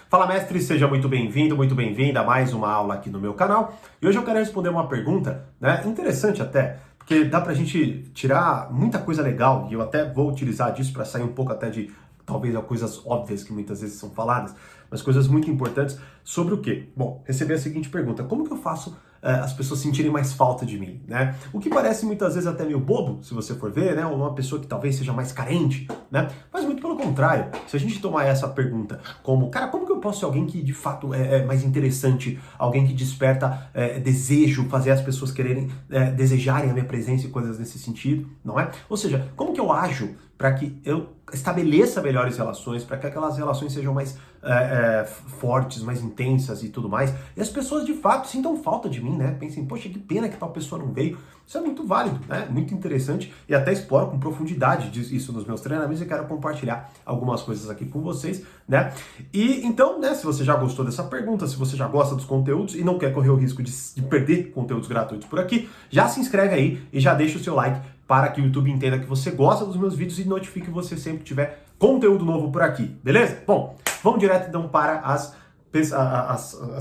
Fala mestre, seja muito bem-vindo, muito bem-vinda a mais uma aula aqui no meu canal. E hoje eu quero responder uma pergunta, né, interessante até, porque dá pra gente tirar muita coisa legal e eu até vou utilizar disso para sair um pouco até de, talvez, coisas óbvias que muitas vezes são faladas, mas coisas muito importantes sobre o quê? Bom, recebi a seguinte pergunta: como que eu faço as pessoas sentirem mais falta de mim, né? O que parece muitas vezes até meio bobo, se você for ver, né? Ou uma pessoa que talvez seja mais carente, né? Mas muito pelo contrário, se a gente tomar essa pergunta como, cara, como que eu posso ser alguém que de fato é mais interessante, alguém que desperta desejo, fazer as pessoas quererem, desejarem a minha presença e coisas nesse sentido, não é? Ou seja, como que eu ajo para que eu estabeleça melhores relações, para que aquelas relações sejam mais fortes, mais intensas e tudo mais, e as pessoas de fato sintam falta de mim, né? Pensem, poxa, que pena que tal pessoa não veio. Isso é muito válido, né? Muito interessante e até exploro com profundidade isso nos meus treinamentos e quero compartilhar algumas coisas aqui com vocês, né? E então, né, se você já gostou dessa pergunta, se você já gosta dos conteúdos e não quer correr o risco de perder conteúdos gratuitos por aqui, já se inscreve aí e já deixa o seu like para que o YouTube entenda que você gosta dos meus vídeos e notifique você sempre que tiver conteúdo novo por aqui, beleza? Bom, vamos direto então para as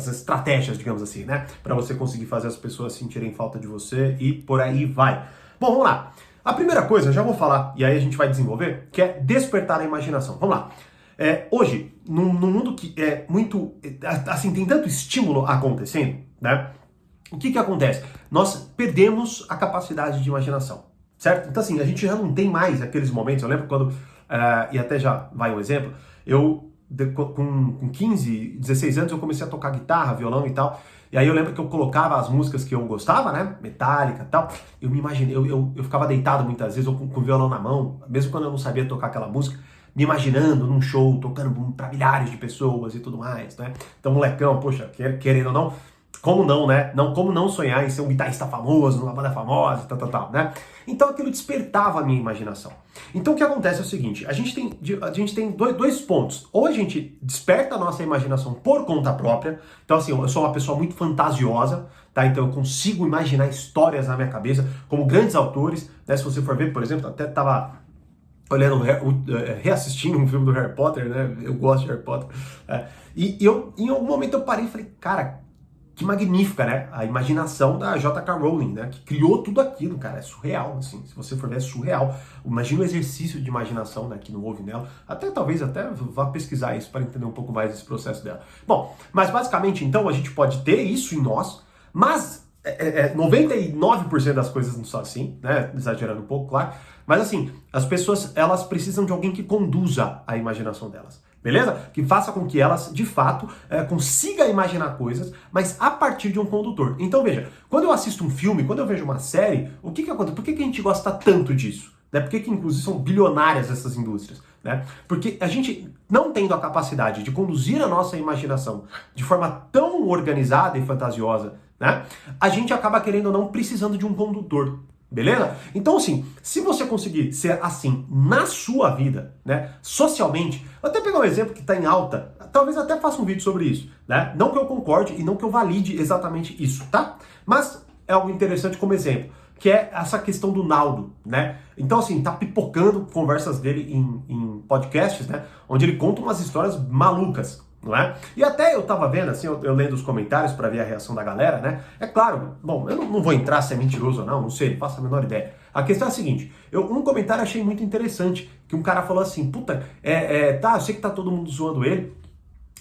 estratégias, digamos assim, né? Para você conseguir fazer as pessoas sentirem falta de você e por aí vai. Bom, vamos lá. A primeira coisa, eu já vou falar, e aí a gente vai desenvolver, que é despertar a imaginação. Vamos lá. Hoje, num mundo que é muito, assim, tem tanto estímulo acontecendo, né? O que acontece? Nós perdemos a capacidade de imaginação, certo? Então, assim, a gente já não tem mais aqueles momentos. Eu lembro quando, e até já vai um exemplo, com 15, 16 anos eu comecei a tocar guitarra, violão e tal, e aí eu lembro que eu colocava as músicas que eu gostava, né, Metallica e tal, eu me imaginei, eu ficava deitado muitas vezes, ou com o violão na mão, mesmo quando eu não sabia tocar aquela música, me imaginando num show, tocando pra milhares de pessoas e tudo mais, né, então molecão, poxa, querendo ou não, como não, né? Como não sonhar em ser um guitarrista famoso, numa banda famosa, tal, né? Então aquilo despertava a minha imaginação. Então o que acontece é o seguinte, a gente tem dois pontos. Ou a gente desperta a nossa imaginação por conta própria. Então assim, eu sou uma pessoa muito fantasiosa, tá? Então eu consigo imaginar histórias na minha cabeça, como grandes autores, né? Se você for ver, por exemplo, até tava olhando, reassistindo um filme do Harry Potter, né? Eu gosto de Harry Potter. E eu, em algum momento eu parei e falei, cara, que magnífica, né? A imaginação da J.K. Rowling, né? Que criou tudo aquilo, cara. É surreal, assim. Se você for ver, é surreal. Imagina o exercício de imaginação, né? Que não houve nela. Talvez até vá pesquisar isso para entender um pouco mais desse processo dela. Bom, mas basicamente, então, a gente pode ter isso em nós, mas 99% das coisas não são assim, né? Exagerando um pouco, claro. Mas assim, as pessoas, elas precisam de alguém que conduza a imaginação delas. Beleza? Que faça com que elas, de fato, consigam imaginar coisas, mas a partir de um condutor. Então, veja, quando eu assisto um filme, quando eu vejo uma série, o que acontece? Por que a gente gosta tanto disso? Né? Por que inclusive, são bilionárias essas indústrias? Né? Porque a gente, não tendo a capacidade de conduzir a nossa imaginação de forma tão organizada e fantasiosa, né? A gente acaba, querendo ou não, precisando de um condutor. Beleza? Então, assim, se você conseguir ser assim na sua vida, né, socialmente, vou até pegar um exemplo que está em alta, talvez até faça um vídeo sobre isso, né? Não que eu concorde e não que eu valide exatamente isso, tá? Mas é algo interessante como exemplo, que é essa questão do Naldo, né? Então, assim, tá pipocando conversas dele em podcasts, né, onde ele conta umas histórias malucas, não é? E até eu tava vendo, assim, eu lendo os comentários para ver a reação da galera, né? É claro, bom, eu não vou entrar se é mentiroso ou não sei, não faço a menor ideia. A questão é a seguinte, um comentário achei muito interessante, que um cara falou assim, puta, tá, eu sei que tá todo mundo zoando ele,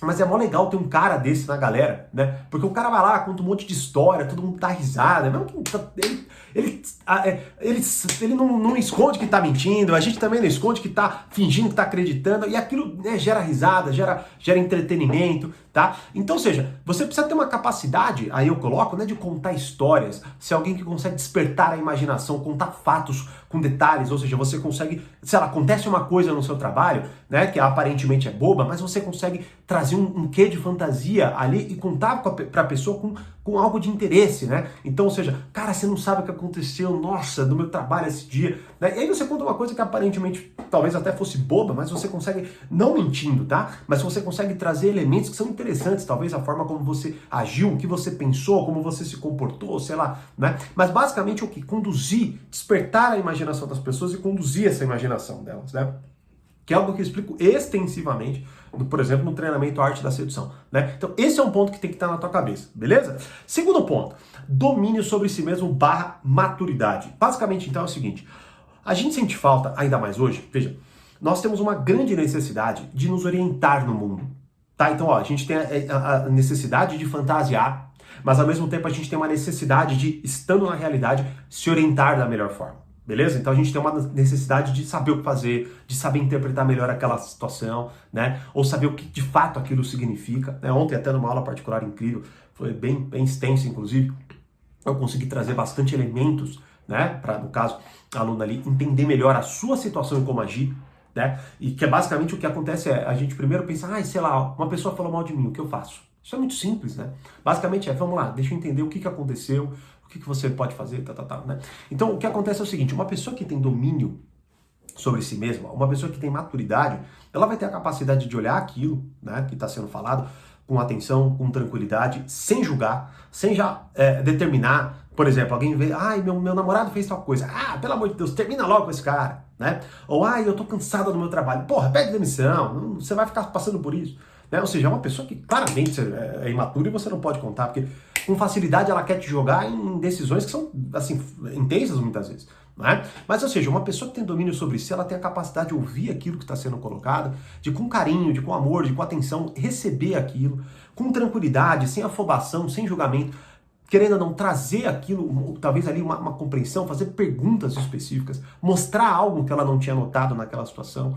mas é mó legal ter um cara desse na galera, né? Porque o cara vai lá, conta um monte de história, todo mundo dá risada, mesmo que ele não esconde que tá mentindo, a gente também não esconde que tá fingindo que tá acreditando, e aquilo, né, gera risada, gera entretenimento, tá? Então, ou seja, você precisa ter uma capacidade, aí eu coloco, né, de contar histórias, ser alguém que consegue despertar a imaginação, contar fatos com detalhes, ou seja, você consegue, sei lá, acontece uma coisa no seu trabalho, né, que aparentemente é boba, mas você consegue trazer um quê de fantasia ali e contar pra pessoa com algo de interesse, né? Então, ou seja, cara, você não sabe o que aconteceu, nossa, no meu trabalho esse dia, né? E aí você conta uma coisa que aparentemente talvez até fosse boba, mas você consegue, não mentindo, tá? Mas você consegue trazer elementos que são interessantes, talvez a forma como você agiu, o que você pensou, como você se comportou, sei lá, né? Mas basicamente o que? Conduzir, despertar a imaginação das pessoas e conduzir essa imaginação delas, né? que é algo que eu explico extensivamente, por exemplo, no treinamento Arte da Sedução, né? Então, esse é um ponto que tem que estar na tua cabeça, beleza? Segundo ponto, domínio sobre si mesmo / maturidade. Basicamente, então, é o seguinte, a gente sente falta, ainda mais hoje, veja, nós temos uma grande necessidade de nos orientar no mundo, tá? Então, ó, a gente tem a necessidade de fantasiar, mas ao mesmo tempo a gente tem uma necessidade de, estando na realidade, se orientar da melhor forma. Beleza? Então a gente tem uma necessidade de saber o que fazer, de saber interpretar melhor aquela situação, né? Ou saber o que de fato aquilo significa, né? Ontem, até numa aula particular incrível, foi bem extensa, inclusive, eu consegui trazer bastante elementos, né? Para, no caso, a aluna ali entender melhor a sua situação e como agir, né? E que é basicamente o que acontece a gente primeiro pensa, sei lá, uma pessoa falou mal de mim, o que eu faço? Isso é muito simples, né? Basicamente vamos lá, deixa eu entender o que aconteceu, o que você pode fazer, né? Então, o que acontece é o seguinte, uma pessoa que tem domínio sobre si mesma, uma pessoa que tem maturidade, ela vai ter a capacidade de olhar aquilo, né, que está sendo falado, com atenção, com tranquilidade, sem julgar, sem já determinar, por exemplo, alguém vê, meu namorado fez tal coisa, pelo amor de Deus, termina logo com esse cara, né? Ou, eu tô cansada do meu trabalho, porra, pede demissão, você vai ficar passando por isso. Né? Ou seja, é uma pessoa que claramente é imatura e você não pode contar, porque com facilidade ela quer te jogar em decisões que são, assim, intensas muitas vezes. Né? Mas, ou seja, uma pessoa que tem domínio sobre si, ela tem a capacidade de ouvir aquilo que está sendo colocado, de com carinho, de com amor, de com atenção, receber aquilo, com tranquilidade, sem afobação, sem julgamento, querendo ou não trazer aquilo, talvez ali uma compreensão, fazer perguntas específicas, mostrar algo que ela não tinha notado naquela situação.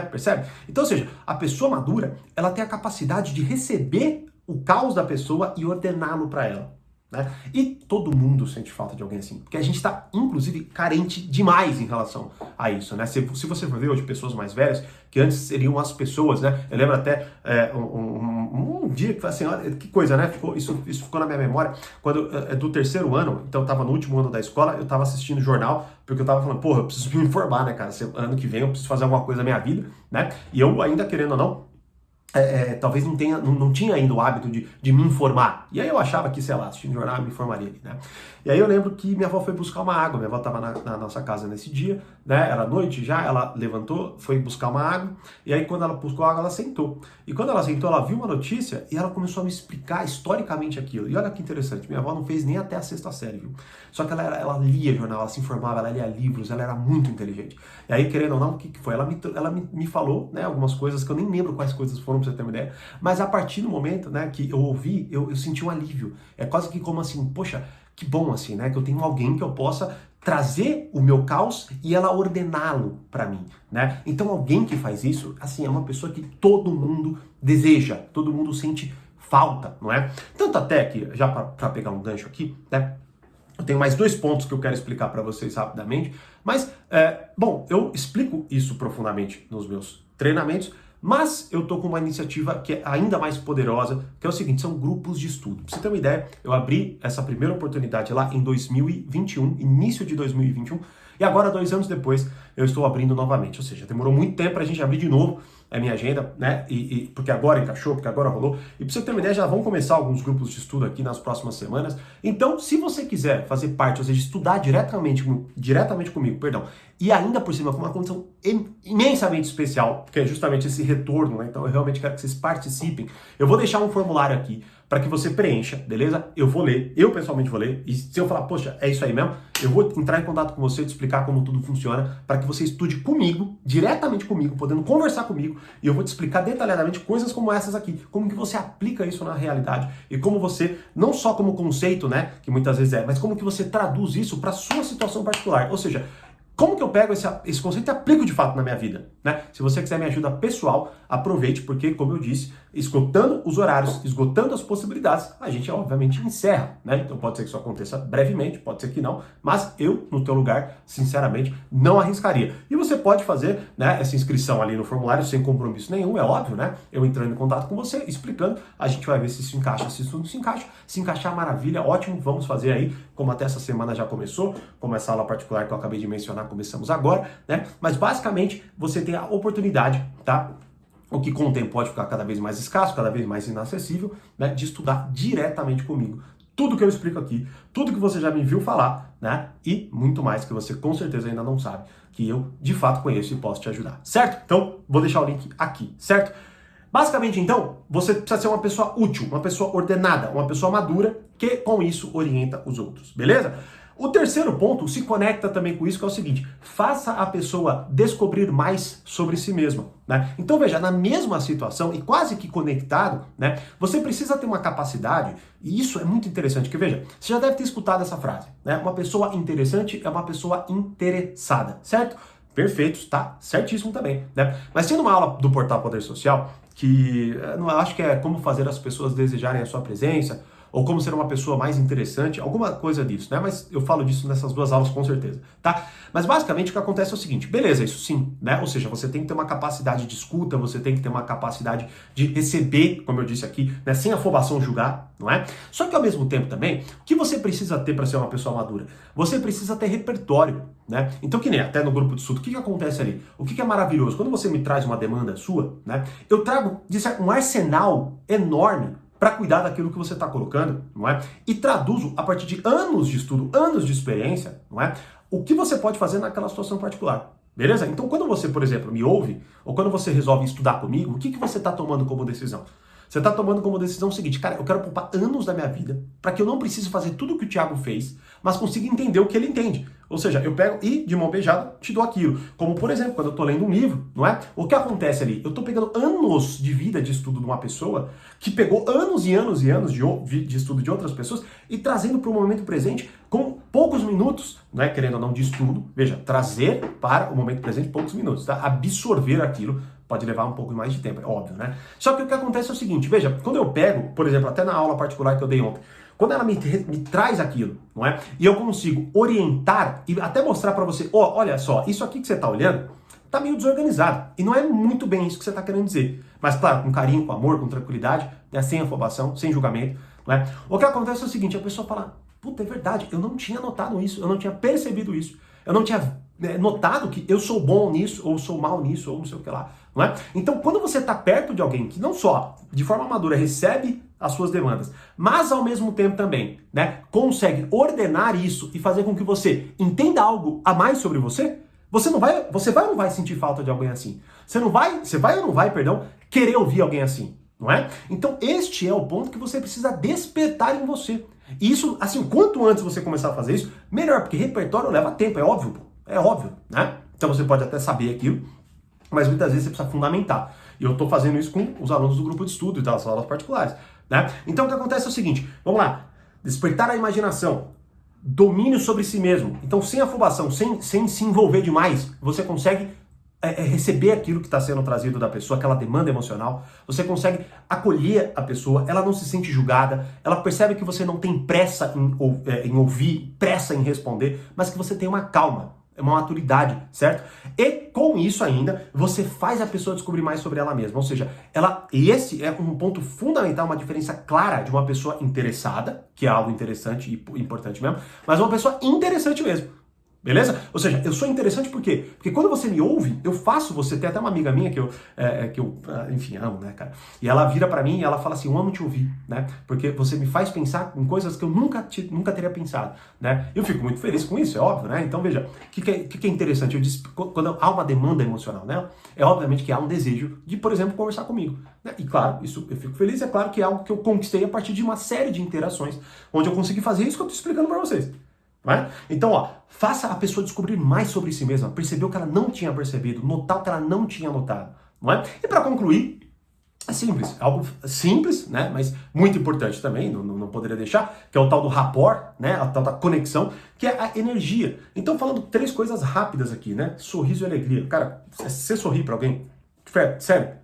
Percebe? Então, ou seja, a pessoa madura, ela tem a capacidade de receber o caos da pessoa e ordená-lo para ela. Né? E todo mundo sente falta de alguém assim, porque a gente está, inclusive, carente demais em relação a isso, né? Se você for ver hoje pessoas mais velhas, que antes seriam as pessoas, né? Eu lembro até um dia que assim, olha, que coisa, né? Isso ficou na minha memória, quando do terceiro ano, então eu estava no último ano da escola, eu estava assistindo jornal, porque eu estava falando, porra, eu preciso me informar, né, cara? Ano que vem eu preciso fazer alguma coisa na minha vida, né? E eu ainda, querendo ou não, talvez não tinha ainda o hábito de me informar. E aí eu achava que, sei lá, assistindo jornal, eu me informaria ali, né? E aí eu lembro que minha avó foi buscar uma água, minha avó estava na nossa casa nesse dia, né? Era noite já, ela levantou, foi buscar uma água, e aí quando ela buscou a água, ela sentou. E quando ela sentou, ela viu uma notícia e ela começou a me explicar historicamente aquilo. E olha que interessante, minha avó não fez nem até a sexta série, viu? Só que ela lia jornal, ela se informava, ela lia livros, ela era muito inteligente. E aí, querendo ou não, o que foi? Ela me falou, né, algumas coisas que eu nem lembro quais coisas foram, pra você ter uma ideia, mas a partir do momento, né, que eu ouvi, eu senti um alívio. É quase que como assim, poxa, que bom assim, né, que eu tenho alguém que eu possa trazer o meu caos e ela ordená-lo para mim, né? Então alguém que faz isso, assim, é uma pessoa que todo mundo deseja, todo mundo sente falta, não é? Tanto até que, já para pegar um gancho aqui, né, eu tenho mais 2 pontos que eu quero explicar para vocês rapidamente, mas, bom, eu explico isso profundamente nos meus treinamentos, mas eu tô com uma iniciativa que é ainda mais poderosa, que é o seguinte, são grupos de estudo. Pra você ter uma ideia, eu abri essa primeira oportunidade lá em 2021, início de 2021, e agora, 2 anos depois, eu estou abrindo novamente. Ou seja, demorou muito tempo pra gente abrir de novo a minha agenda, né? Porque agora encaixou, porque agora rolou. E pra você ter uma ideia, já vão começar alguns grupos de estudo aqui nas próximas semanas. Então, se você quiser fazer parte, ou seja, estudar diretamente comigo, e ainda por cima com uma condição imensamente especial, que é justamente esse retorno, né? Então eu realmente quero que vocês participem. Eu vou deixar um formulário aqui para que você preencha, beleza? Eu vou ler, eu pessoalmente vou ler, e se eu falar, poxa, é isso aí mesmo, eu vou entrar em contato com você, te explicar como tudo funciona, para que você estude comigo, diretamente comigo, podendo conversar comigo, e eu vou te explicar detalhadamente coisas como essas aqui, como que você aplica isso na realidade, e como você, não só como conceito, né, que muitas vezes mas como que você traduz isso para sua situação particular, ou seja, como que eu pego esse conceito e aplico de fato na minha vida, né? Se você quiser minha ajuda pessoal, aproveite, porque, como eu disse, esgotando os horários, esgotando as possibilidades, a gente, obviamente, encerra, né? Então pode ser que isso aconteça brevemente, pode ser que não, mas eu, no teu lugar, sinceramente, não arriscaria. E você pode fazer, né, essa inscrição ali no formulário sem compromisso nenhum, é óbvio, né? Eu entrando em contato com você, explicando, a gente vai ver se isso encaixa, se isso não se encaixa. Se encaixar, maravilha, ótimo, vamos fazer aí, como até essa semana já começou, como essa aula particular que eu acabei de mencionar, começamos agora, né? Mas basicamente você tem a oportunidade, tá? O que com o tempo pode ficar cada vez mais escasso, cada vez mais inacessível, né? De estudar diretamente comigo. Tudo que eu explico aqui, tudo que você já me viu falar, né? E muito mais que você com certeza ainda não sabe, que eu de fato conheço e posso te ajudar, certo? Então, vou deixar o link aqui, certo? Basicamente, então, você precisa ser uma pessoa útil, uma pessoa ordenada, uma pessoa madura, que com isso orienta os outros, beleza? O terceiro ponto se conecta também com isso, que é o seguinte: faça a pessoa descobrir mais sobre si mesma, né? Então veja, na mesma situação e quase que conectado, né? Você precisa ter uma capacidade, e isso é muito interessante, que veja, você já deve ter escutado essa frase, né? Uma pessoa interessante é uma pessoa interessada, certo? Perfeito, tá certíssimo também, né? Mas tendo uma aula do Portal Poder Social, que eu acho que é como fazer as pessoas desejarem a sua presença, ou como ser uma pessoa mais interessante, alguma coisa disso, né? Mas eu falo disso nessas duas aulas com certeza, tá? Mas basicamente o que acontece é o seguinte: beleza, isso sim, né? Ou seja, você tem que ter uma capacidade de escuta, você tem que ter uma capacidade de receber, como eu disse aqui, né? Sem afobação julgar, não é? Só que ao mesmo tempo também, o que você precisa ter para ser uma pessoa madura? Você precisa ter repertório, né? Então, que nem até no grupo de estudo, o que acontece ali? O que é maravilhoso? Quando você me traz uma demanda sua, né? Eu trago um arsenal enorme para cuidar daquilo que você está colocando, não é? E traduzo a partir de anos de estudo, anos de experiência, não é? O que você pode fazer naquela situação particular. Beleza? Então, quando você, por exemplo, me ouve, ou quando você resolve estudar comigo, o que você está tomando como decisão? Você está tomando como decisão o seguinte: cara, eu quero poupar anos da minha vida para que eu não precise fazer tudo o que o Thiago fez, mas consiga entender o que ele entende. Ou seja, eu pego e, de mão beijada, te dou aquilo. Como, por exemplo, quando eu estou lendo um livro, não é? O que acontece ali? Eu estou pegando anos de vida de estudo de uma pessoa que pegou anos e anos e anos de estudo de outras pessoas e trazendo para o momento presente com poucos minutos, não é? Querendo ou não, de estudo. Veja, trazer para o momento presente poucos minutos, tá? Absorver aquilo pode levar um pouco mais de tempo, é óbvio, né? Só que o que acontece é o seguinte: veja, quando eu pego, por exemplo, até na aula particular que eu dei ontem, quando ela me traz aquilo, não é? E eu consigo orientar e até mostrar para você: olha só, isso aqui que você tá olhando tá meio desorganizado. E não é muito bem isso que você tá querendo dizer. Mas claro, com carinho, com amor, com tranquilidade, né? Sem afobação, sem julgamento, não é? O que acontece é o seguinte: a pessoa fala: puta, é verdade, eu não tinha notado isso, eu não tinha percebido isso, eu não tinha notado que eu sou bom nisso, ou sou mal nisso, ou não sei o que lá, não é? Então, quando você está perto de alguém que não só, de forma madura, recebe as suas demandas, mas ao mesmo tempo também, né, consegue ordenar isso e fazer com que você entenda algo a mais sobre você, você vai ou não vai sentir falta de alguém assim? Você vai ou não vai, perdão, querer ouvir alguém assim, não é? Então, este é o ponto que você precisa despertar em você. E isso, assim, quanto antes você começar a fazer isso, melhor, porque repertório leva tempo, é óbvio, pô. É óbvio, né? Então você pode até saber aquilo, mas muitas vezes você precisa fundamentar. E eu estou fazendo isso com os alunos do grupo de estudo e das aulas particulares, né? Então o que acontece é o seguinte: vamos lá, despertar a imaginação, domínio sobre si mesmo. Então, sem afobação, sem se envolver demais, você consegue receber aquilo que está sendo trazido da pessoa, aquela demanda emocional, você consegue acolher a pessoa, ela não se sente julgada, ela percebe que você não tem pressa em ouvir, pressa em responder, mas que você tem uma calma, uma maturidade, certo? E com isso ainda, você faz a pessoa descobrir mais sobre ela mesma. Ou seja, esse é um ponto fundamental, uma diferença clara de uma pessoa interessada, que é algo interessante e importante mesmo, mas uma pessoa interessante mesmo. Beleza? Ou seja, eu sou interessante por quê? Porque quando você me ouve, eu faço você. Tem até uma amiga minha que eu enfim, amo, né, cara? E ela vira pra mim e ela fala assim: eu amo te ouvir, né? Porque você me faz pensar em coisas que eu nunca teria pensado, né? Eu fico muito feliz com isso, é óbvio, né? Então, veja, o que é interessante? Eu disse, quando há uma demanda emocional nela, é obviamente que há um desejo de, por exemplo, conversar comigo, né? E claro, isso eu fico feliz, é claro que é algo que eu conquistei a partir de uma série de interações, onde eu consegui fazer isso que eu tô explicando pra vocês. Né? Então, faça a pessoa descobrir mais sobre si mesma, perceber o que ela não tinha percebido, notar o que ela não tinha notado, não é? E para concluir, é simples, algo simples, né? Mas muito importante também, não poderia deixar, que é o tal do rapport, né? A tal da conexão, que é a energia. Então, falando 3 coisas rápidas aqui, né? Sorriso e alegria. Cara, se você sorrir para alguém, sério,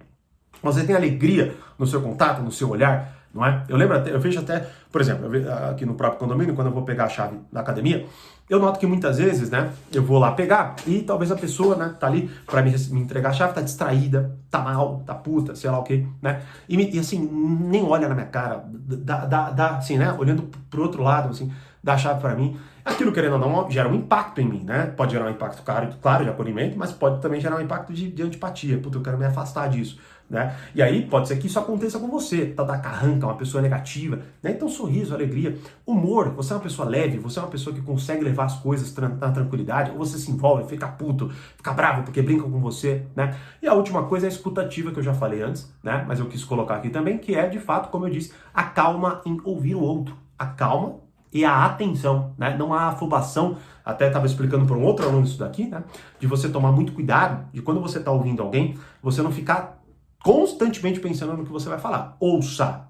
você tem alegria no seu contato, no seu olhar, não é? Eu vejo até, por exemplo, aqui no próprio condomínio, quando eu vou pegar a chave da academia, eu noto que muitas vezes, né, eu vou lá pegar e talvez a pessoa, né, tá ali pra me entregar a chave, tá distraída, tá mal, tá puta, sei lá o quê, né? E assim, nem olha na minha cara, dá assim, né, olhando pro outro lado, assim, dá a chave pra mim. Aquilo, querendo ou não, gera um impacto em mim, né? Pode gerar um impacto, claro, de acolhimento, mas pode também gerar um impacto de antipatia. Puta, eu quero me afastar disso, né? E aí pode ser que isso aconteça com você, tá da carranca, uma pessoa negativa, né? Então sorriso, alegria, humor, você é uma pessoa leve, você é uma pessoa que consegue levar as coisas na tranquilidade, ou você se envolve, fica puto, fica bravo porque brincam com você, né? E a última coisa é a escutativa, que eu já falei antes, né? Mas eu quis colocar aqui também, que é, de fato, como eu disse, a calma em ouvir o outro. A calma e a atenção, né? Não há afobação, até estava explicando para um outro aluno isso daqui, né? De você tomar muito cuidado, de quando você está ouvindo alguém, você não ficar constantemente pensando no que você vai falar. Ouça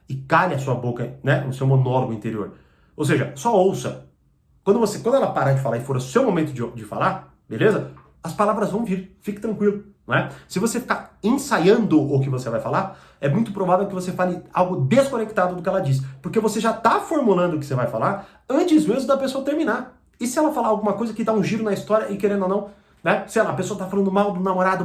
e cale a sua boca, né? O seu monólogo interior. Ou seja, só ouça. Quando ela parar de falar e for o seu momento de falar, beleza? As palavras vão vir, fique tranquilo, não é? Se você ficar ensaiando o que você vai falar, é muito provável que você fale algo desconectado do que ela diz, porque você já está formulando o que você vai falar antes mesmo da pessoa terminar. E se ela falar alguma coisa que dá um giro na história e querendo ou não, né? Sei lá, a pessoa tá falando mal do namorado,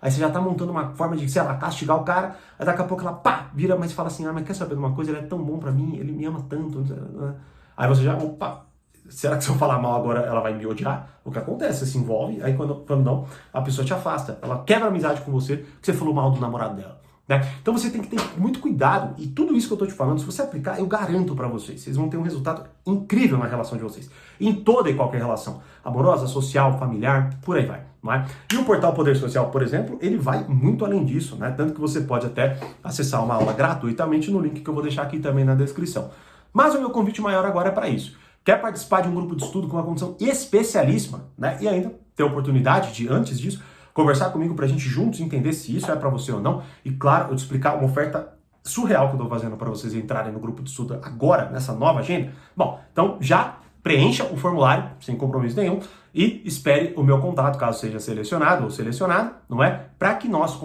aí você já tá montando uma forma de, sei lá, castigar o cara, aí daqui a pouco ela, pá, vira, mas fala assim, mas quer saber de uma coisa? Ele é tão bom pra mim, ele me ama tanto, né? Aí você já, opa, será que se eu falar mal agora ela vai me odiar? O que acontece? Você se envolve, aí quando não, a pessoa te afasta. Ela quebra a amizade com você porque você falou mal do namorado dela. Né? Então você tem que ter muito cuidado, e tudo isso que eu tô te falando, se você aplicar, eu garanto pra vocês vão ter um resultado incrível na relação de vocês. Em toda e qualquer relação. Amorosa, social, familiar, por aí vai. Não é? E o Portal Poder Social, por exemplo, ele vai muito além disso, né? Tanto que você pode até acessar uma aula gratuitamente no link que eu vou deixar aqui também na descrição. Mas o meu convite maior agora é para isso. Quer participar de um grupo de estudo com uma condição especialíssima, né? E ainda ter a oportunidade de, antes disso, conversar comigo pra gente juntos entender se isso é pra você ou não. E claro, eu te explicar uma oferta surreal que eu tô fazendo para vocês entrarem no grupo de estudo agora, nessa nova agenda. Bom, então já preencha o formulário, sem compromisso nenhum, e espere o meu contato, caso seja selecionado ou selecionado, não é? Para que nós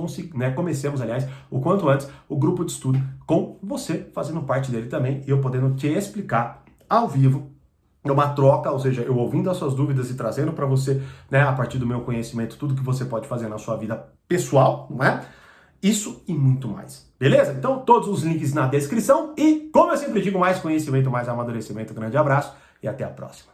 comecemos, aliás, o quanto antes, o grupo de estudo com você fazendo parte dele também e eu podendo te explicar ao vivo, uma troca, ou seja, eu ouvindo as suas dúvidas e trazendo para você, né, a partir do meu conhecimento, tudo que você pode fazer na sua vida pessoal, não é? Isso e muito mais. Beleza? Então, todos os links na descrição e, como eu sempre digo, mais conhecimento, mais amadurecimento. Grande abraço e até a próxima.